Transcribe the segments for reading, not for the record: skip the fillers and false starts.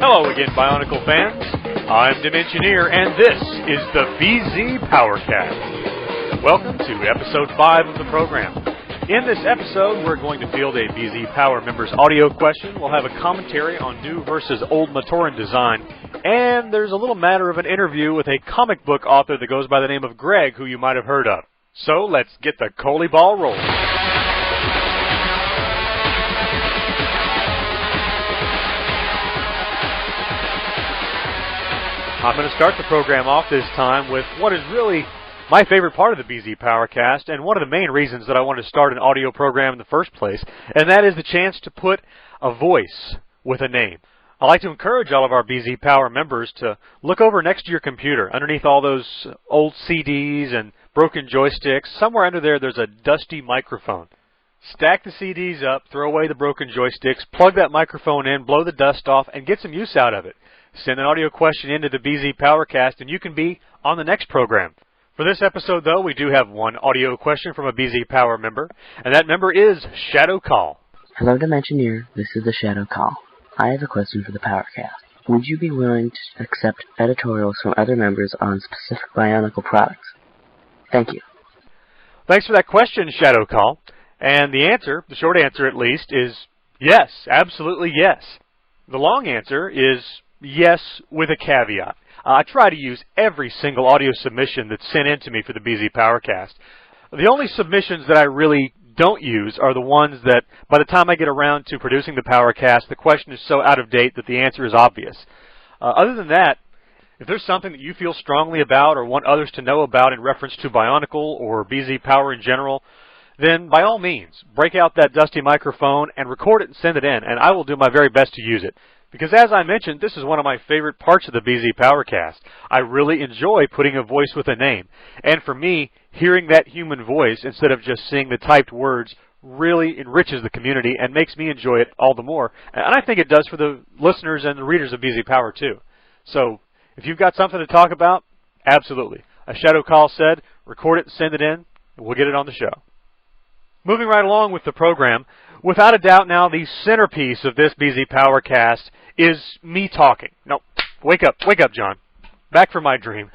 Hello again, Bionicle fans. I'm Dimensioneer, and this is the BZPowerCast. Welcome to episode 5 of the program. In this episode, we're going to field a BZPower member's audio question. We'll have a commentary on new versus old Matoran design, and there's a little matter of an interview with a comic book author that goes by the name of Greg, who you might have heard of. So let's get the Coley ball rolling. I'm going to start the program off this time with what is really my favorite part of the BZPowerCast, and one of the main reasons that I wanted to start an audio program in the first place, and that is the chance to put a voice with a name. I like to encourage all of our BZPower members to look over next to your computer, underneath all those old CDs and broken joysticks. Somewhere under there, there's a dusty microphone. Stack the CDs up, throw away the broken joysticks, plug that microphone in, blow the dust off, and get some use out of it. Send an audio question into the BZPowerCast, and you can be on the next program. For this episode, though, we do have one audio question from a BZPower member, and that member is Shadow Call. Hello, Dimensioneer. This is the Shadow Call. I have a question for the PowerCast. Would you be willing to accept editorials from other members on specific Bionicle products? Thank you. Thanks for that question, Shadow Call. And the answer, the short answer at least, is yes, absolutely yes. The long answer is yes, with a caveat. I try to use every single audio submission that's sent in to me for the BZPowerCast. The only submissions that I really don't use are the ones that, by the time I get around to producing the PowerCast, the question is so out of date that the answer is obvious. Other than that, if there's something that you feel strongly about or want others to know about in reference to Bionicle or BZPower in general, then by all means, break out that dusty microphone and record it and send it in, and I will do my very best to use it. Because as I mentioned, this is one of my favorite parts of the BZPowerCast. I really enjoy putting a voice with a name. And for me, hearing that human voice instead of just seeing the typed words really enriches the community and makes me enjoy it all the more. And I think it does for the listeners and the readers of BZPower too. So if you've got something to talk about, absolutely. As Shadow Call said, record it and send it in, and we'll get it on the show. Moving right along with the program, without a doubt now the centerpiece of this BZPowerCast is me talking. No, wake up, John. Back from my dream.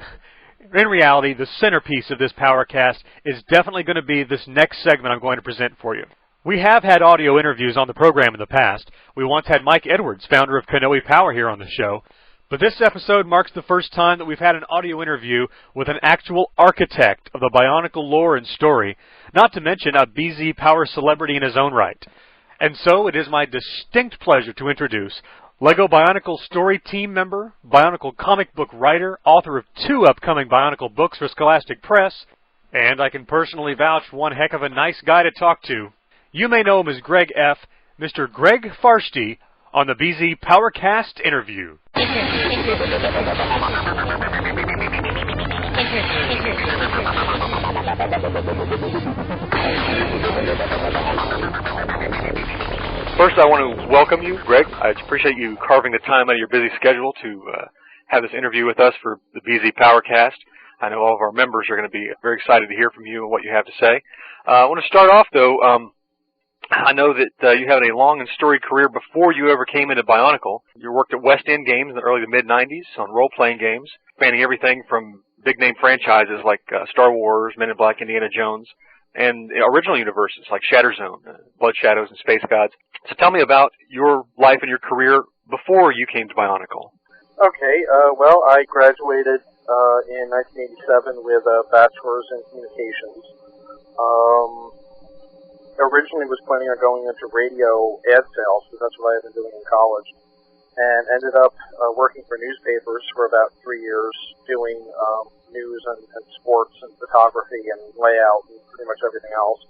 In reality, the centerpiece of this PowerCast is definitely going to be this next segment I'm going to present for you. We have had audio interviews on the program in the past. We once had Mike Edwards, founder of Kanoe Power, here on the show. But this episode marks the first time that we've had an audio interview with an actual architect of the Bionicle lore and story, not to mention a BZPower celebrity in his own right. And so it is my distinct pleasure to introduce LEGO Bionicle story team member, Bionicle comic book writer, author of 2 upcoming Bionicle books for Scholastic Press, and I can personally vouch one heck of a nice guy to talk to. You may know him as Greg F., Mr. Greg Farsty, on the BZPowerCast interview. First, I want to welcome you, Greg. I appreciate you carving the time out of your busy schedule to have this interview with us for the BZPowerCast. I know all of our members are going to be very excited to hear from you and what you have to say. I want to start off, though. I know that you had a long and storied career before you ever came into Bionicle. You worked at West End Games in the early to mid-'90s on role-playing games, spanning everything from big-name franchises like Star Wars, Men in Black, Indiana Jones, and original universes like Shatterzone, Blood Shadows, and Space Gods. So tell me about your life and your career before you came to Bionicle. Okay, well, I graduated in 1987 with a bachelor's in communications. Originally was planning on going into radio ad sales, because that's what I had been doing in college, and ended up working for newspapers for about 3 years, doing news and sports and photography and layout and pretty much everything else.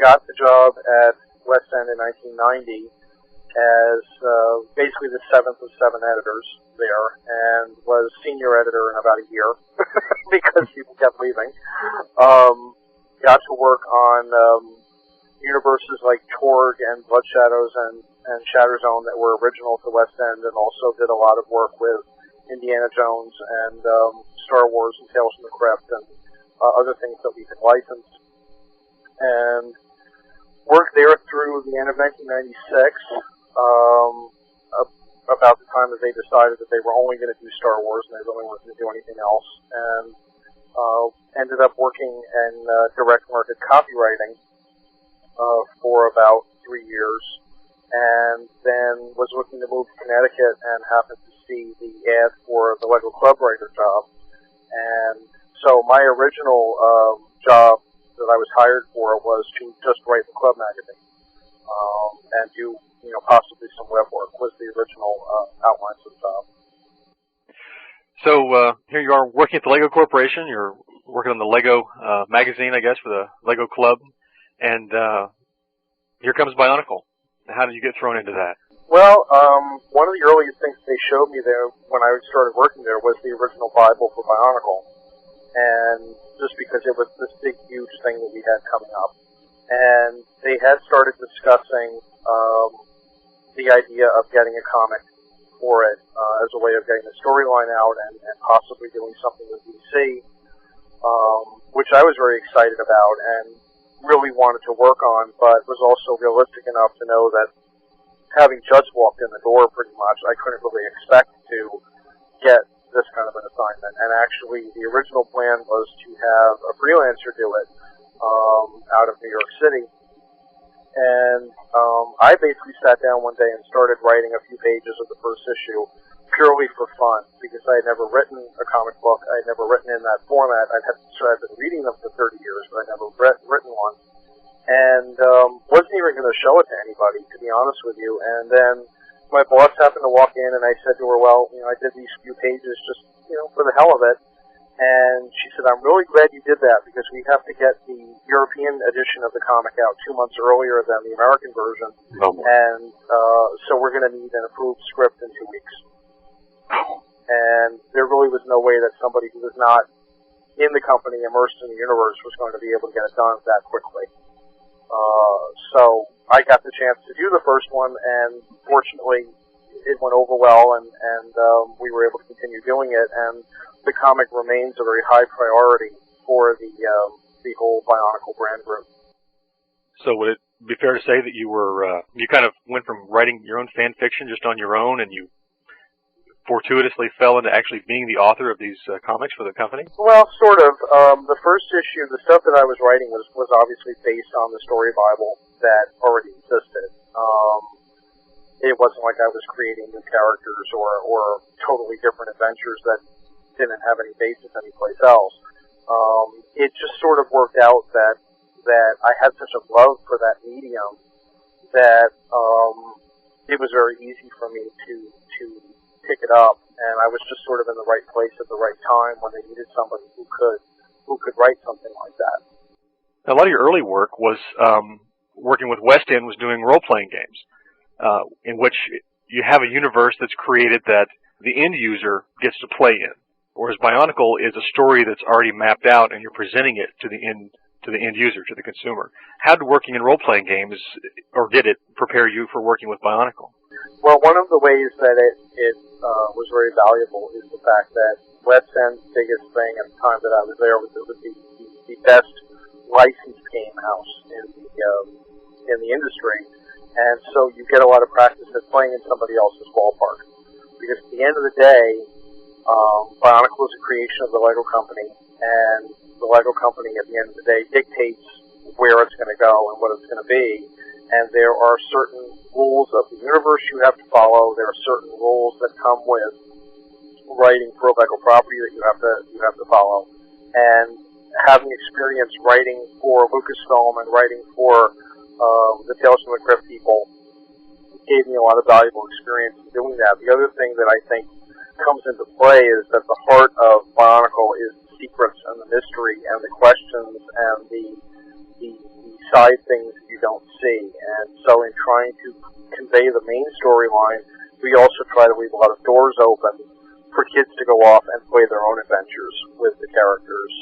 Got the job at West End in 1990 as basically the 7th of 7 editors there, and was senior editor in about a year because people kept leaving. Got to work on universes like Torg and Blood Shadows and Shatterzone that were original to West End, and also did a lot of work with Indiana Jones and Star Wars and Tales from the Crypt and other things that we had licensed. And worked there through the end of 1996, about the time that they decided that they were only going to do Star Wars and they really weren't going to do anything else. And ended up working in direct market copywriting for about 3 years. And then was looking to move to Connecticut and happened to see the ad for the Lego Club Writer job. And so my original job that I was hired for was to just write the club magazine and do, possibly some web work was the original outline of the job. So here you are working at the Lego Corporation. You're working on the Lego magazine, I guess, for the Lego Club. And here comes Bionicle. How did you get thrown into that? Well, one of the earliest things they showed me there when I started working there was the original Bible for Bionicle. And just because it was this big, huge thing that we had coming up. And they had started discussing the idea of getting a comic for it as a way of getting the storyline out and possibly doing something with DC, which I was very excited about and really wanted to work on, but was also realistic enough to know that having just walked in the door pretty much, I couldn't really expect to get this kind of an assignment. And actually, the original plan was to have a freelancer do it out of New York City. And I basically sat down one day and started writing a few pages of the first issue purely for fun, because I had never written a comic book. I had never written in that format. I'd been reading them for 30 years, but I'd never written one. And wasn't even going to show it to anybody, to be honest with you. And then my boss happened to walk in, and I said to her, well, I did these few pages just, for the hell of it. And she said, I'm really glad you did that, because we have to get the European edition of the comic out 2 months earlier than the American version. Oh. And so we're going to need an approved script in 2 weeks. And there really was no way that somebody who was not in the company, immersed in the universe, was going to be able to get it done that quickly. So I got the chance to do the first one, and fortunately it went over well, and we were able to continue doing it, and the comic remains a very high priority for the whole Bionicle brand group. So would it be fair to say that you were you kind of went from writing your own fan fiction just on your own, and you fortuitously fell into actually being the author of these comics for the company? Well, sort of. The first issue, the stuff that I was writing was obviously based on the story Bible that already existed. It wasn't like I was creating new characters or totally different adventures that didn't have any basis anyplace else. It just sort of worked out that I had such a love for that medium that it was very easy for me to pick it up, and I was just sort of in the right place at the right time when they needed somebody who could write something like that. Now, a lot of your early work was working with West End, was doing role-playing games, in which you have a universe that's created that the end user gets to play in, whereas Bionicle is a story that's already mapped out, and you're presenting it to the end user, to the consumer. How did working in role-playing games, or did it prepare you for working with Bionicle? Well, one of the ways that it was very valuable is the fact that West End's biggest thing at the time that I was there was it was the best licensed game house in the industry, and so you get a lot of practice at playing in somebody else's ballpark. Because at the end of the day, Bionicle is a creation of the Lego company, and the Lego company at the end of the day dictates where it's going to go and what it's going to be. And there are certain rules of the universe you have to follow. There are certain rules that come with writing for a Lego property that you have to follow. And having experience writing for Lucasfilm and writing for the Tales from the Crypt people gave me a lot of valuable experience in doing that. The other thing that I think comes into play is that the heart of Bionicle is the secrets and the mystery and the questions and the side things you don't see. And so in trying to convey the main storyline, we also try to leave a lot of doors open for kids to go off and play their own adventures with the characters,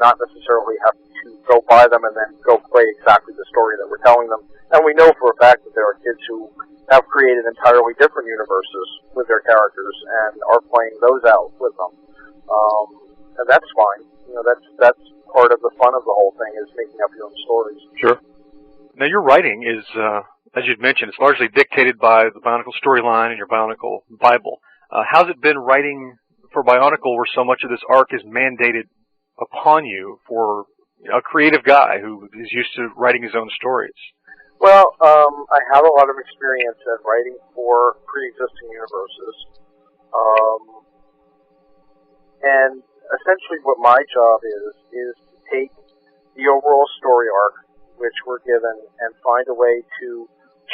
not necessarily have to go buy them and then go play exactly the story that we're telling them. And we know for a fact that there are kids who have created entirely different universes with their characters and are playing those out with them. And that's fine. You know, that's part of the fun of the whole thing, is making up your own stories. Sure. Now, your writing is, as you'd mentioned, it's largely dictated by the Bionicle storyline and your Bionicle Bible. How's it been writing for Bionicle, where so much of this arc is mandated upon you for a creative guy who is used to writing his own stories? Well, I have a lot of experience at writing for pre-existing universes. And essentially what my job is to take the overall story arc, which we're given, and find a way to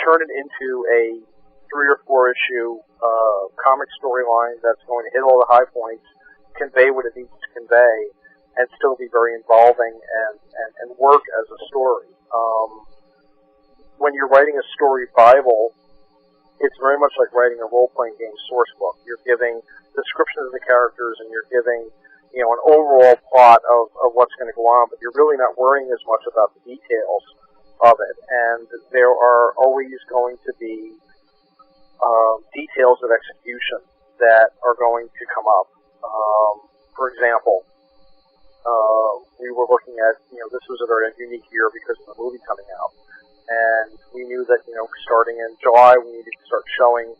turn it into a 3 or 4 issue comic storyline that's going to hit all the high points, convey what it needs to convey, and still be very involving and work as a story. When you're writing a story Bible, it's very much like writing a role-playing game source book. You're giving descriptions of the characters, and you're giving, you know, an overall plot of what's going to go on, but you're really not worrying as much about the details of it. And there are always going to be details of execution that are going to come up. For example, we were looking at, you know, this was a very unique year because of the movie coming out. And we knew that, you know, starting in July, we needed to start showing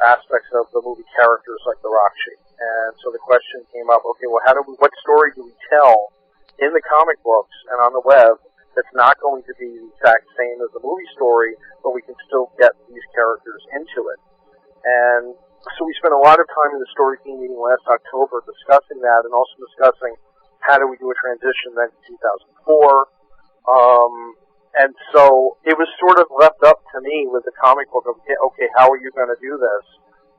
aspects of the movie characters like the Rakshi. And so the question came up, okay, well, what story do we tell in the comic books and on the web that's not going to be the exact same as the movie story, but we can still get these characters into it? And so we spent a lot of time in the story team meeting last October discussing that, and also discussing how do we do a transition then to 2004. And so it was sort of left up to me with the comic book of, okay, how are you going to do this?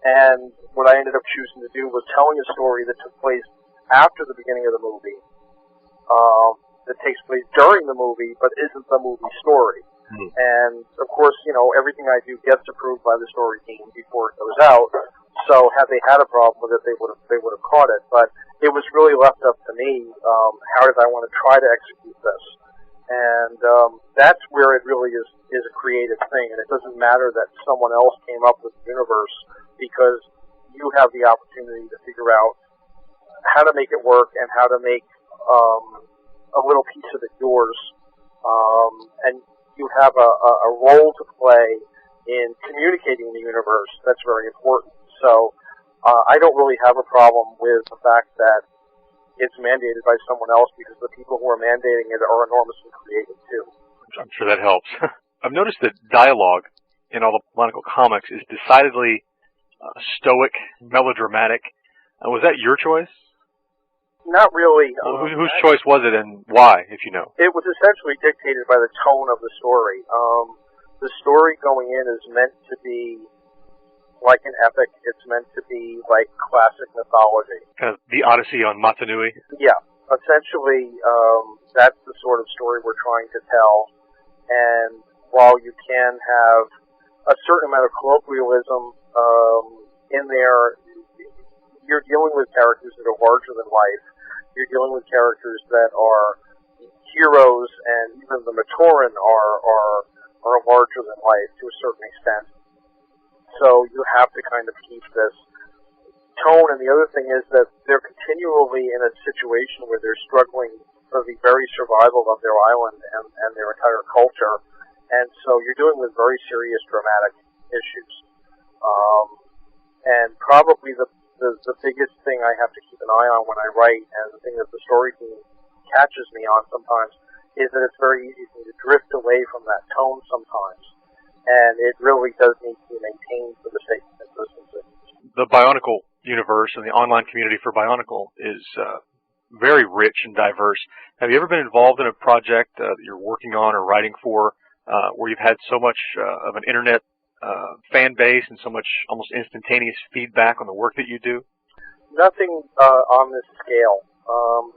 And what I ended up choosing to do was telling a story that took place after the beginning of the movie, that takes place during the movie, but isn't the movie story. And of course, you know, everything I do gets approved by the story team before it goes out. So had they had a problem with it, they would have caught it. But it was really left up to me. How did I want to try to execute this? And that's where it really is a creative thing. And it doesn't matter that someone else came up with the universe, because you have the opportunity to figure out how to make it work and how to make a little piece of it yours. And you have a role to play in communicating the universe. That's very important. So I don't really have a problem with the fact that it's mandated by someone else, because the people who are mandating it are enormously creative too. I'm sure that helps. I've noticed that dialogue in all the Bionicle comics is decidedly stoic, melodramatic. Was that your choice? Not really. Whose choice was it, and why, if you know? It was essentially dictated by the tone of the story. The story going in is meant to be like an epic. It's meant to be like classic mythology. Kind of the Odyssey on Matanui? Yeah. Essentially, that's the sort of story we're trying to tell. And while you can have a certain amount of colloquialism in there, you're dealing with characters that are larger than life. You're dealing with characters that are heroes, and even the Matoran are larger than life to a certain extent. So you have to kind of keep this tone. And the other thing is that they're continually in a situation where they're struggling for the very survival of their island and their entire culture. And so you're dealing with very serious, dramatic issues. And probably the biggest thing I have to keep an eye on when I write, and the thing that the story team catches me on sometimes, is that it's very easy for me to drift away from that tone sometimes. And it really does need to be maintained for the sake of consistency. The Bionicle universe and the online community for Bionicle is very rich and diverse. Have you ever been involved in a project that you're working on or writing for where you've had so much of an internet fan base and so much almost instantaneous feedback on the work that you do? Nothing on this scale.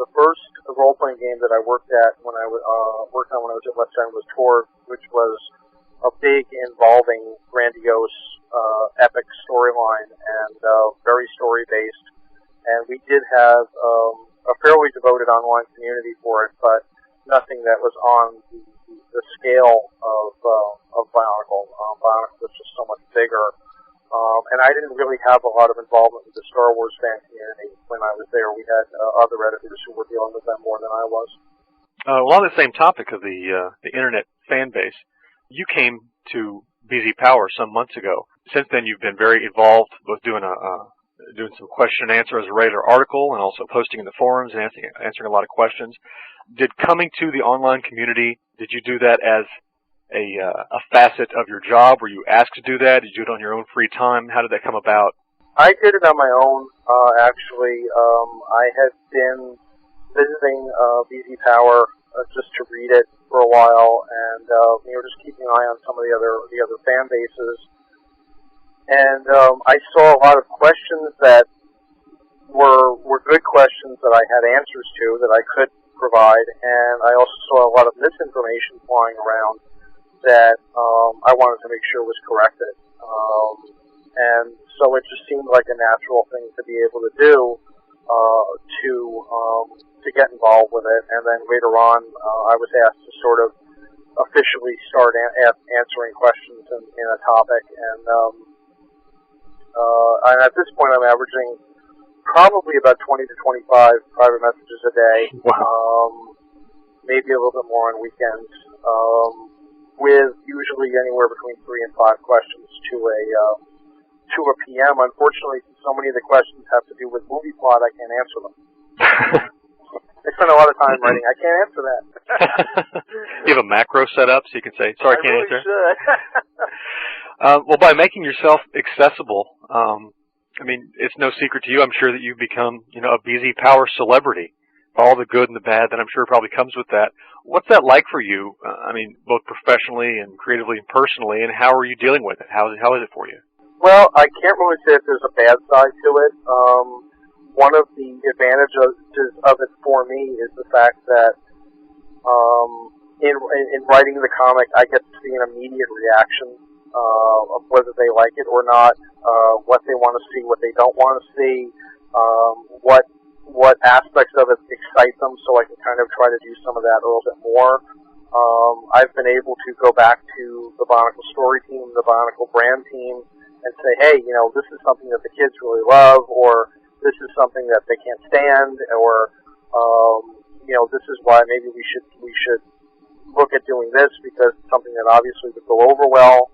The first role-playing game that I worked on when I was at West End was Tor, which was a big, involving, grandiose, epic storyline, and very story-based. And we did have a fairly devoted online community for it, but nothing that was on the scale of Bionicle. Bionicle was just so much bigger. And I didn't really have a lot of involvement with the Star Wars fan community when I was there. We had other editors who were dealing with them more than I was. Well, on the same topic of the internet fan base, you came to BZPower some months ago. Since then, you've been very involved, both doing some question and answer as a regular article, and also posting in the forums and answering a lot of questions. Did coming to the online community, did you do that as a facet of your job? Were you asked to do that? Did you do it on your own free time? How did that come about? I did it on my own, actually. I had been visiting BZPower just to read it for a while, and just keeping an eye on some of the other fan bases. And I saw a lot of questions that were good questions that I had answers to that I could provide, and I also saw a lot of misinformation flying around that I wanted to make sure was corrected. And so it just seemed like a natural thing to be able to do to get involved with it. And then later on, I was asked to sort of officially start answering questions in a topic. And at this point, I'm averaging probably about 20 to 25 private messages a day. Wow. Maybe a little bit more on weekends. With usually anywhere between 3 and 5 questions to a PM. Unfortunately, since so many of the questions have to do with movie plot, I can't answer them. I spend a lot of time writing. I can't answer that. You have a macro set up so you can say, sorry, I can't really answer. Should. Well, by making yourself accessible, I mean, it's no secret to you, I'm sure, that you've become, a BZPower celebrity. All the good and the bad that I'm sure probably comes with that. What's that like for you? Both professionally and creatively and personally, and how are you dealing with it? How is it for you? Well, I can't really say if there's a bad side to it. One of the advantages of it for me is the fact that in writing the comic, I get to see an immediate reaction of whether they like it or not, what they want to see, what they don't want to see, what aspects of it excite them, so I can kind of try to do some of that a little bit more. I've been able to go back to the Bionicle story team, the Bionicle brand team, and say, hey, this is something that the kids really love, or this is something that they can't stand, or this is why maybe we should look at doing this because it's something that obviously would go over well.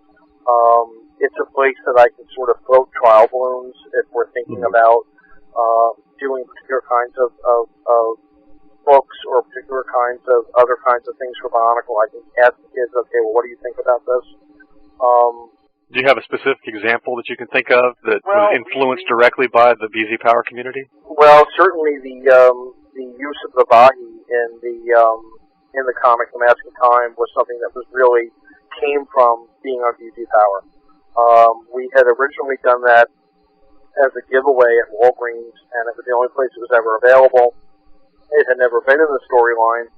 It's a place that I can sort of float trial balloons if we're thinking about doing particular kinds of books or particular kinds of other kinds of things for Bionicle. I can ask the kids, okay, well, what do you think about this? Do you have a specific example that you can think of that was influenced directly by the BZPower community? Well, certainly the use of the Bahi in the comic, The Mask of Time, was something that was really came from being on BZPower. We had originally done that as a giveaway at Walgreens, and it was the only place it was ever available. It had never been in the storyline,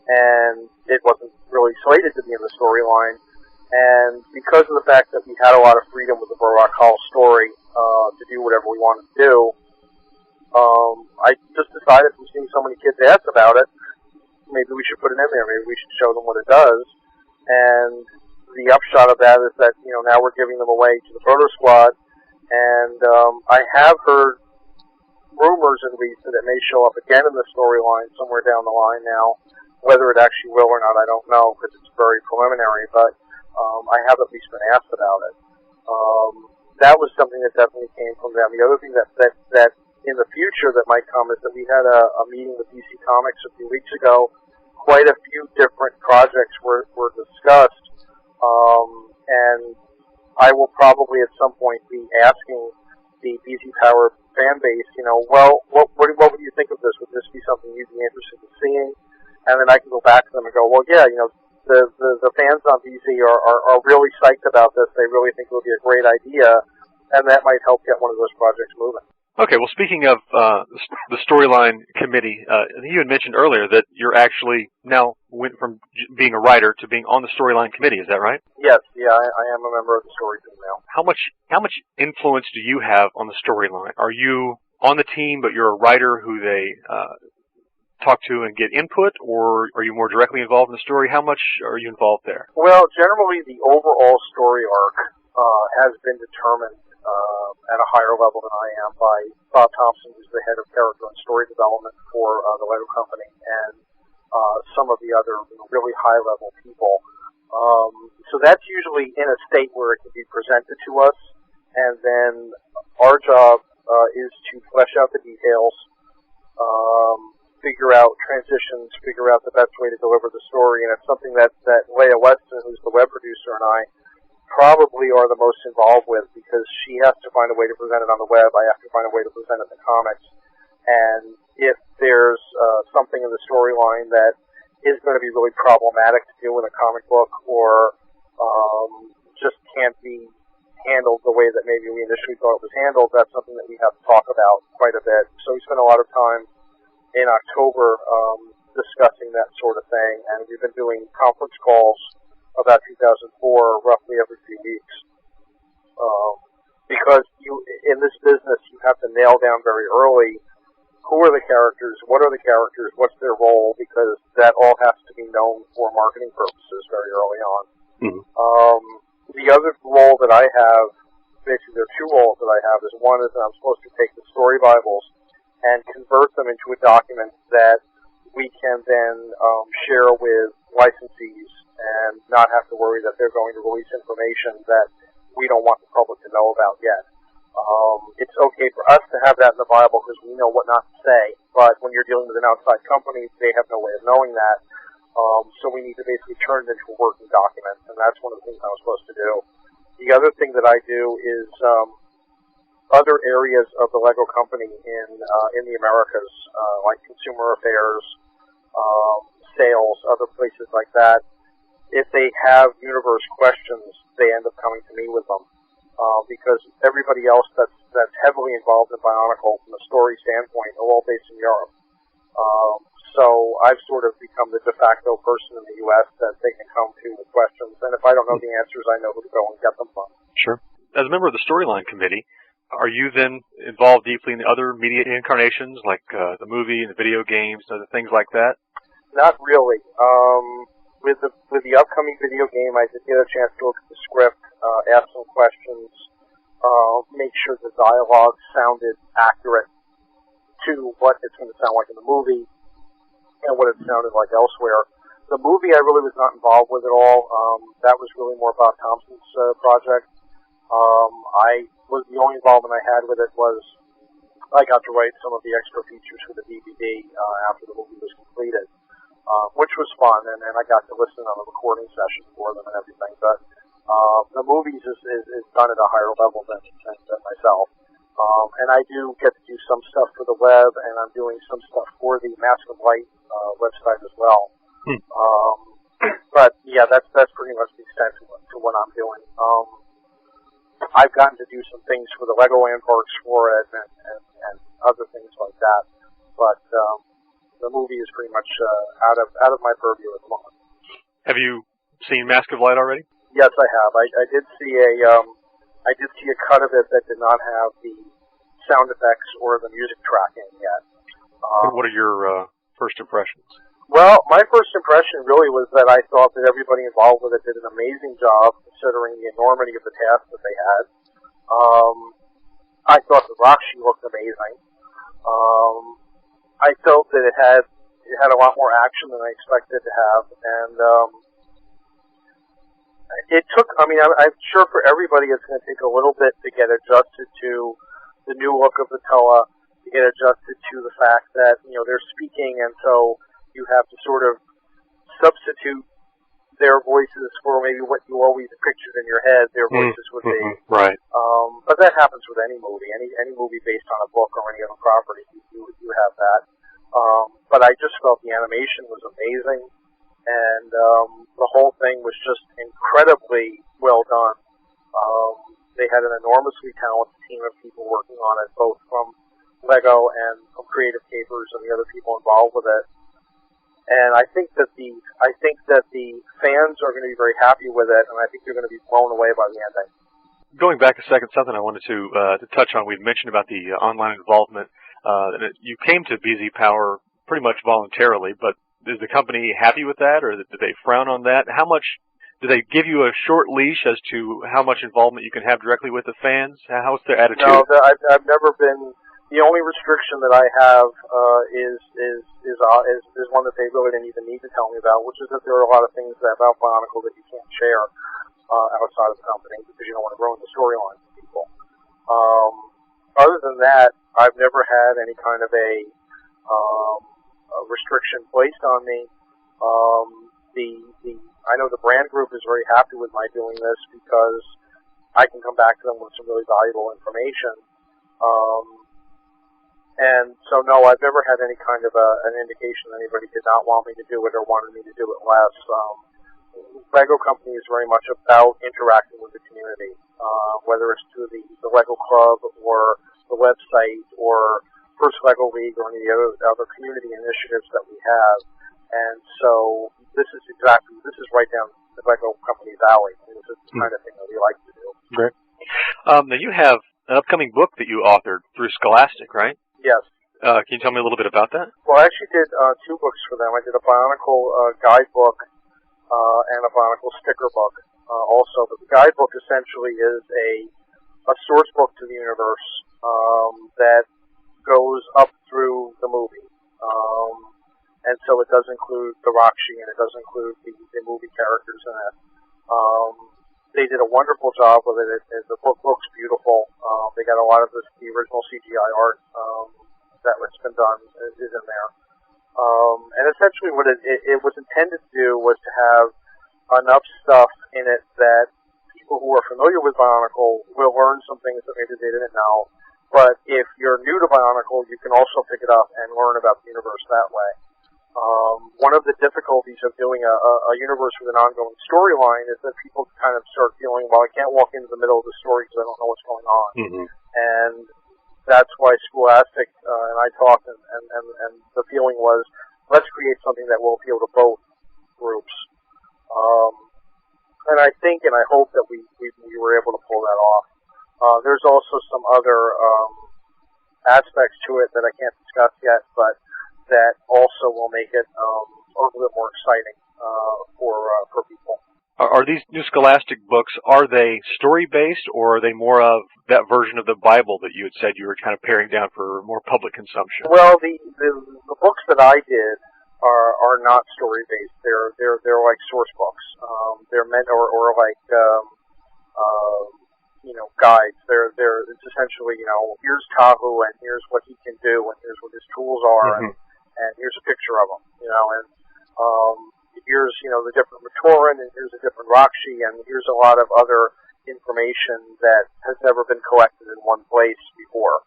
and it wasn't really slated to be in the storyline. And because of the fact that we had a lot of freedom with the Barak Hall story to do whatever we wanted to do, I just decided from seeing so many kids ask about it, maybe we should put it in there. Maybe we should show them what it does. And the upshot of that is that, now we're giving them away to the Proto Squad. And I have heard rumors, at least, that it may show up again in the storyline somewhere down the line now. Whether it actually will or not, I don't know, because it's very preliminary, but I have at least been asked about it. That was something that definitely came from them. The other thing that in the future that might come is that we had a meeting with DC Comics a few weeks ago. Quite a few different projects were discussed, and I will probably at some point be asking the BZPower fan base, what would you think of this? Would this be something you'd be interested in seeing? And then I can go back to them and go, well, yeah, the fans on BZ are really psyched about this. They really think it would be a great idea, and that might help get one of those projects moving. Okay, well, speaking of the storyline committee, you had mentioned earlier that you're actually now went from being a writer to being on the storyline committee. Is that right? Yes, yeah, I am a member of the story team now. How much influence do you have on the storyline? Are you on the team, but you're a writer who they talk to and get input, or are you more directly involved in the story? How much are you involved there? Well, generally the overall story arc has been determined at a higher level than I am by Bob Thompson, who's the head of character and story development for the Lego Company, and some of the other really high-level people. So that's usually in a state where it can be presented to us, and then our job is to flesh out the details, figure out transitions, figure out the best way to deliver the story, and it's something that Leah Weston, who's the web producer, and I probably are the most involved with, because she has to find a way to present it on the web, I have to find a way to present it in the comics, and if there's something in the storyline that is going to be really problematic to do in a comic book, or just can't be handled the way that maybe we initially thought it was handled, that's something that we have to talk about quite a bit. So we spent a lot of time in October discussing that sort of thing, and we've been doing conference calls about 2004 roughly every few weeks. Because in this business, you have to nail down very early who are the characters, what are the characters, what's their role, because that all has to be known for marketing purposes very early on. Mm-hmm. The other role that I have, basically there are two roles that I have, is one is that I'm supposed to take the story Bibles and convert them into a document that we can then share with licensees and not have to worry that they're going to release information that we don't want the public to know about yet. It's okay for us to have that in the Bible because we know what not to say, but when you're dealing with an outside company, they have no way of knowing that. So we need to basically turn it into a working document, and that's one of the things I was supposed to do. The other thing that I do is other areas of the Lego Company in the Americas, like consumer affairs, sales, other places like that. If they have universe questions, they end up coming to me with them. Because everybody else that's heavily involved in Bionicle from a story standpoint are all based in Europe. So I've sort of become the de facto person in the U.S. that they can come to with questions. And if I don't know the answers, I know who to go and get them from. Sure. As a member of the storyline committee, are you then involved deeply in the other media incarnations, like the movie and the video games and other things like that? Not really. With the upcoming video game, I did get a chance to look at the script, ask some questions, make sure the dialogue sounded accurate to what it's going to sound like in the movie and what it sounded like elsewhere. The movie I really was not involved with at all. That was really more Bob Thompson's project. The only involvement I had with it was I got to write some of the extra features for the DVD after the movie was completed. Which was fun, and I got to listen on a recording session for them and everything. But the movies is done at a higher level than myself. And I do get to do some stuff for the web, and I'm doing some stuff for the Mask of Light website as well. But yeah, that's pretty much the extent to what I'm doing. I've gotten to do some things for the Legoland parks for it, and other things like that. But the movie is pretty much out of my purview at the moment. Have you seen Mask of Light already? Yes, I have. I did see a cut of it that did not have the sound effects or the music tracking yet. What are your first impressions? Well, my first impression really was that I thought that everybody involved with it did an amazing job considering the enormity of the task that they had. I thought the Roxy looked amazing. I felt that it had a lot more action than I expected it to have, and it took. I mean, I'm sure for everybody, it's going to take a little bit to get adjusted to the new look of the Toa, to get adjusted to the fact that they're speaking, and so you have to sort of substitute their voices for maybe what you always pictured in your head their voices would be. Right. But that happens with any movie, any movie based on a book or any other property. You have that. But I just felt the animation was amazing, and the whole thing was just incredibly well done. They had an enormously talented team of people working on it, both from Lego and from Creative Capers and the other people involved with it. And I think that the fans are going to be very happy with it, and I think they're going to be blown away by the ending. Going back a second, something I wanted to touch on. We'd mentioned about the online involvement. You came to BZPower pretty much voluntarily, but is the company happy with that, or did they frown on that? How much do they give you a short leash as to how much involvement you can have directly with the fans? How's their attitude? No, I've never been. The only restriction that I have is one that they really didn't even need to tell me about, which is that there are a lot of things about Bionicle that you can't share outside of the company because you don't want to ruin the storyline for people. Other than that, I've never had any kind of a restriction placed on me. I know the brand group is very happy with my doing this because I can come back to them with some really valuable information. And so, no, I've never had any kind of an indication that anybody did not want me to do it or wanted me to do it less. Lego Company is very much about interacting with the community, whether it's through the Lego Club or the website or First Lego League or any of the other community initiatives that we have. And so this is right down the Lego Company's alley. This is the kind of thing that we like to do. Great. Now you have an upcoming book that you authored through Scholastic, right? Yes. Can you tell me a little bit about that? Well, I actually did 2 books for them. I did a Bionicle guidebook and a Bionicle sticker book also. But the guidebook essentially is a source book to the universe that goes up through the movie. And so it does include the Roxy and it does include the movie characters in it. They did a wonderful job with it. The book looks beautiful. They got a lot of the original CGI art that's been done is in there. And essentially what it was intended to do was to have enough stuff in it that people who are familiar with Bionicle will learn some things that maybe they didn't know. But if you're new to Bionicle, you can also pick it up and learn about the universe that way. One of the difficulties of doing a universe with an ongoing storyline is that people kind of start feeling, well, I can't walk into the middle of the story because I don't know what's going on. Mm-hmm. And that's why Scholastic and I talked, and the feeling was, let's create something that will appeal to both groups. And I think and I hope that we were able to pull that off. There's also some other aspects to it that I can't discuss yet, but that also will make it a little bit more exciting for people. Are these new Scholastic books, are they story-based, or are they more of that version of the Bible that you had said you were kind of paring down for more public consumption? Well, the books that I did are not story-based. They're like source books. They're meant or like guides. It's essentially here's Tahu and here's what he can do and here's what his tools are. Mm-hmm. And here's a picture of them, and here's, the different Matoran, and here's a different Roxy, and here's a lot of other information that has never been collected in one place before.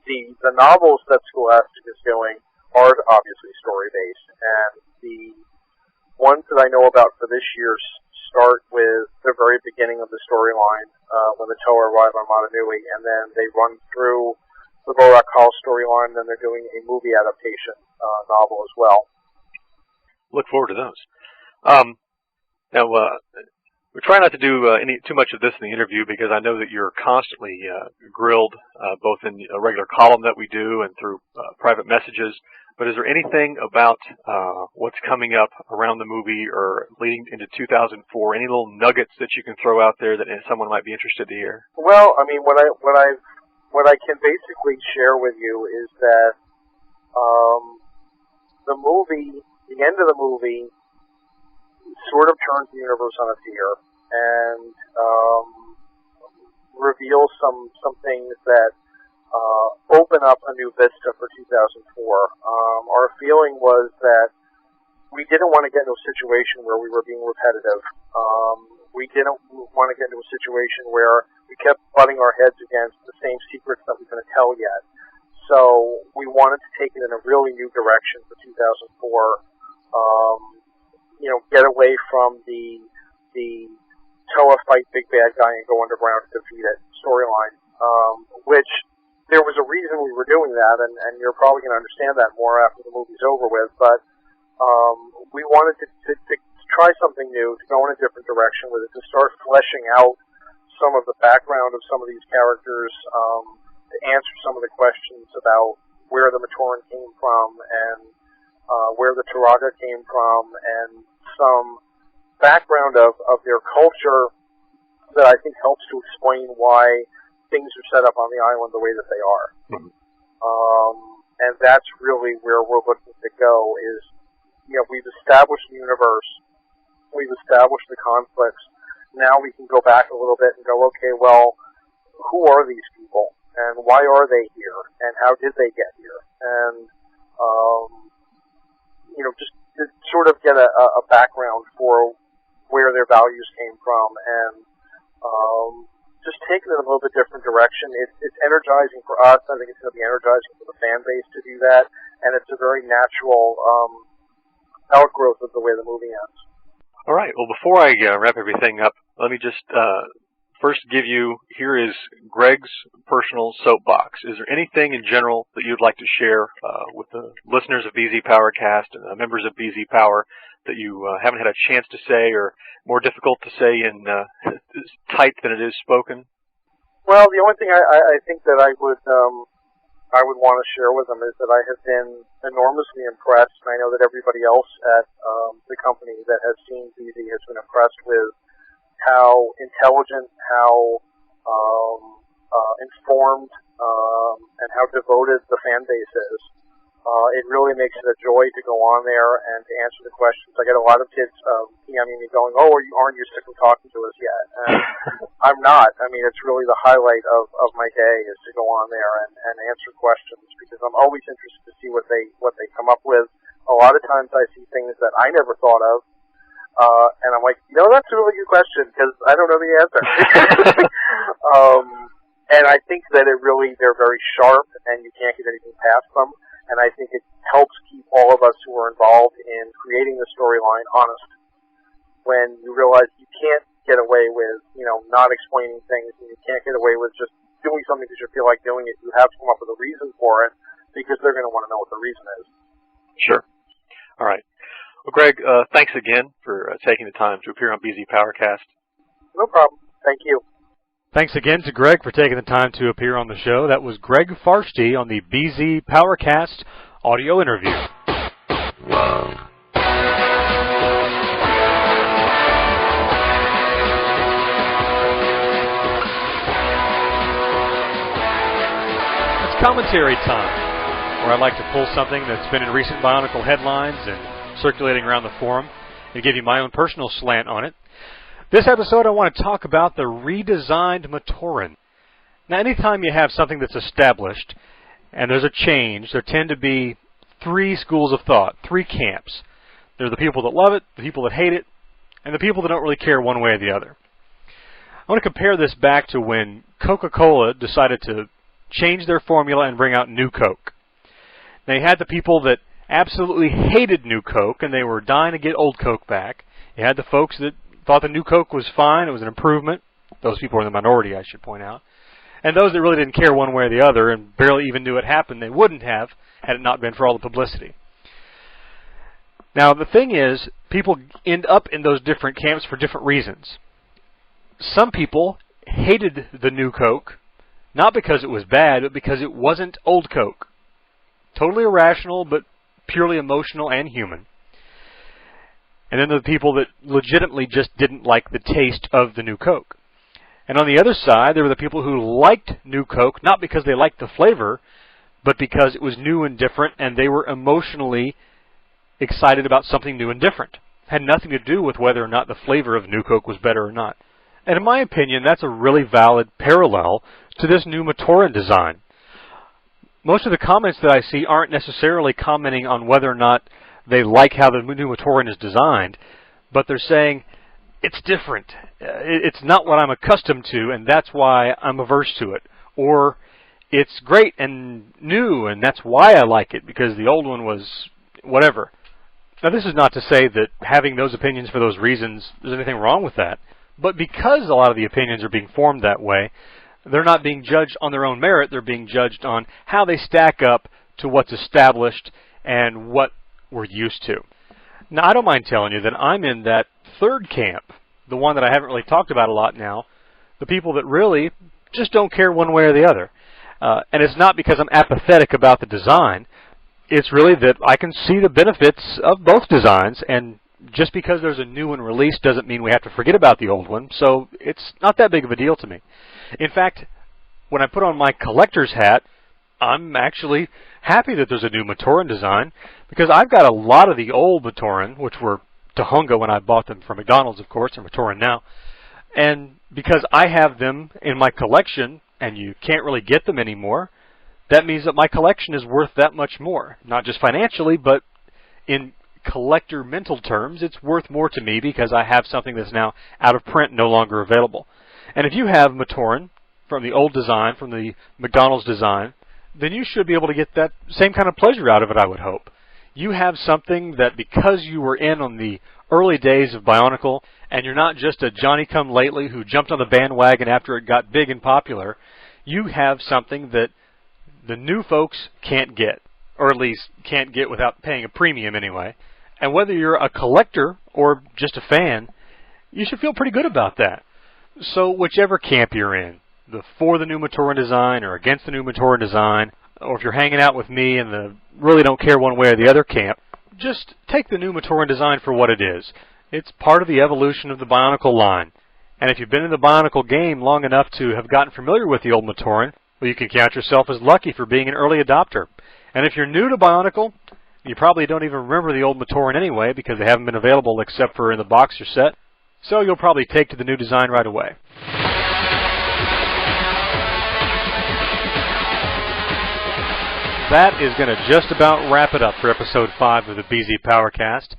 The novels that Scholastic is doing are obviously story-based, and the ones that I know about for this year start with the very beginning of the storyline, when the Toa arrive on Motunui, and then they run through the Borak Hall storyline, and then they're doing a movie adaptation novel as well. Look forward to those. Now, we try not to do too much of this in the interview because I know that you're constantly grilled, both in a regular column that we do and through private messages. But is there anything about what's coming up around the movie or leading into 2004? Any little nuggets that you can throw out there that someone might be interested to hear? Well, I mean, what I can basically share with you is that the end of the movie sort of turns the universe on its ear and reveals some things that open up a new vista for 2004. Our feeling was that we didn't want to get into a situation where we were being repetitive. We didn't want to get into a situation where we kept butting our heads against the same secrets that we couldn't tell yet. So we wanted to take it in a really new direction for 2004. Get away from the Toa fight big bad guy and go underground to defeat it storyline, which there was a reason we were doing that, and you're probably going to understand that more after the movie's over with, but we wanted to try something new, to go in a different direction with it, to start fleshing out some of the background of some of these characters, to answer some of the questions about where the Matoran came from, and where the Turaga came from, and some background of their culture that I think helps to explain why things are set up on the island the way that they are. And that's really where we're looking to go is, we've established the universe, we've established the conflicts, now we can go back a little bit and go, okay, well, who are these people? And why are they here? And how did they get here? And, just to sort of get a background for where their values came from, and just taking it in a little bit different direction. It's energizing for us. I think it's going to be energizing for the fan base to do that, and it's a very natural outgrowth of the way the movie ends. All right. Well, before I wrap everything up, let me just first give you, here is Greg's personal soapbox. Is there anything in general that you'd like to share with the listeners of BZPowerCast and the members of BZPower that you haven't had a chance to say, or more difficult to say in typed than it is spoken? Well, the only thing I think that I would want to share with them is that I have been enormously impressed, and I know that everybody else at the company that has seen BZ has been impressed with how intelligent, how informed, and how devoted the fan base is. It really makes it a joy to go on there and to answer the questions. I get a lot of kids PMing me going, "Oh, aren't you sick of talking to us yet?" And I'm not. I mean, it's really the highlight of my day is to go on there and answer questions, because I'm always interested to see what they come up with. A lot of times I see things that I never thought of, and I'm like, that's a really good question, because I don't know the answer. And I think that they're very sharp, and you can't get anything past them. And I think it helps keep all of us who are involved in creating the storyline honest. When you realize you can't get away with, not explaining things, and you can't get away with just doing something because you feel like doing it. You have to come up with a reason for it, because they're going to want to know what the reason is. Sure. All right. Well, Greg, thanks again for taking the time to appear on BZPowerCast. No problem. Thank you. Thanks again to Greg for taking the time to appear on the show. That was Greg Farshtey on the BZPowerCast audio interview. It's commentary time, where I like to pull something that's been in recent Bionicle headlines and circulating around the forum and give you my own personal slant on it. This episode, I want to talk about the redesigned Matoran. Now, anytime you have something that's established and there's a change, there tend to be three schools of thought, three camps. There are the people that love it, the people that hate it, and the people that don't really care one way or the other. I want to compare this back to when Coca-Cola decided to change their formula and bring out New Coke. Now, you had the people that absolutely hated New Coke, and they were dying to get Old Coke back. You had the folks that thought the New Coke was fine, it was an improvement. Those people were in the minority, I should point out. And those that really didn't care one way or the other and barely even knew it happened, they wouldn't have had it not been for all the publicity. Now, the thing is, people end up in those different camps for different reasons. Some people hated the New Coke, not because it was bad, but because it wasn't Old Coke. Totally irrational, but purely emotional and human. And then there are the people that legitimately just didn't like the taste of the New Coke. And on the other side, there were the people who liked New Coke, not because they liked the flavor, but because it was new and different, and they were emotionally excited about something new and different. It had nothing to do with whether or not the flavor of New Coke was better or not. And in my opinion, that's a really valid parallel to this new Matoran design. Most of the comments that I see aren't necessarily commenting on whether or not they like how the new Matoran is designed, but they're saying, it's different. It's not what I'm accustomed to, and that's why I'm averse to it. Or, it's great and new, and that's why I like it, because the old one was whatever. Now, this is not to say that having those opinions for those reasons, there's anything wrong with that. But because a lot of the opinions are being formed that way, they're not being judged on their own merit. They're being judged on how they stack up to what's established and what we're used to. Now, I don't mind telling you that I'm in that third camp, the one that I haven't really talked about a lot now, the people that really just don't care one way or the other. And it's not because I'm apathetic about the design. It's really that I can see the benefits of both designs, and just because there's a new one released doesn't mean we have to forget about the old one, so it's not that big of a deal to me. In fact, when I put on my collector's hat, I'm actually happy that there's a new Matoran design, because I've got a lot of the old Matoran, which were Tahunga when I bought them from McDonald's, of course, and Matoran now. And because I have them in my collection, and you can't really get them anymore, that means that my collection is worth that much more. Not just financially, but in collector mental terms, it's worth more to me because I have something that's now out of print, no longer available. And if you have Matoran from the old design, from the McDonald's design, then you should be able to get that same kind of pleasure out of it, I would hope. You have something that because you were in on the early days of Bionicle, and you're not just a Johnny-come-lately who jumped on the bandwagon after it got big and popular, you have something that the new folks can't get, or at least can't get without paying a premium anyway. And whether you're a collector or just a fan, you should feel pretty good about that. So whichever camp you're in, for the new Matoran design or against the new Matoran design, or if you're hanging out with me and the really don't care one way or the other camp, just take the new Matoran design for what it is. It's part of the evolution of the Bionicle line. And if you've been in the Bionicle game long enough to have gotten familiar with the old Matoran, well, you can count yourself as lucky for being an early adopter. And if you're new to Bionicle, you probably don't even remember the old Matoran anyway because they haven't been available except for in the boxer set. So you'll probably take to the new design right away. That is going to just about wrap it up for episode 5 of the BZPowerCast. I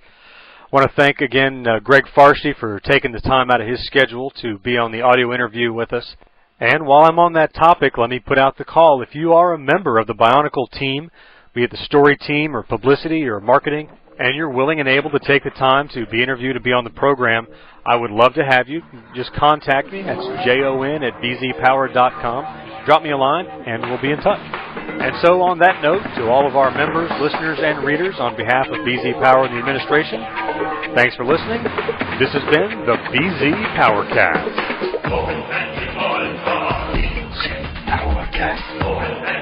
want to thank again Greg Farshey for taking the time out of his schedule to be on the audio interview with us. And while I'm on that topic, let me put out the call. If you are a member of the Bionicle team, be it the story team or publicity or marketing, and you're willing and able to take the time to be interviewed to be on the program, I would love to have you. Just contact me. That's jon@bzpower.com. Drop me a line, and we'll be in touch. And so on that note, to all of our members, listeners, and readers, on behalf of BZPower and the administration, thanks for listening. This has been the BZPowerCast. BZPowerCast.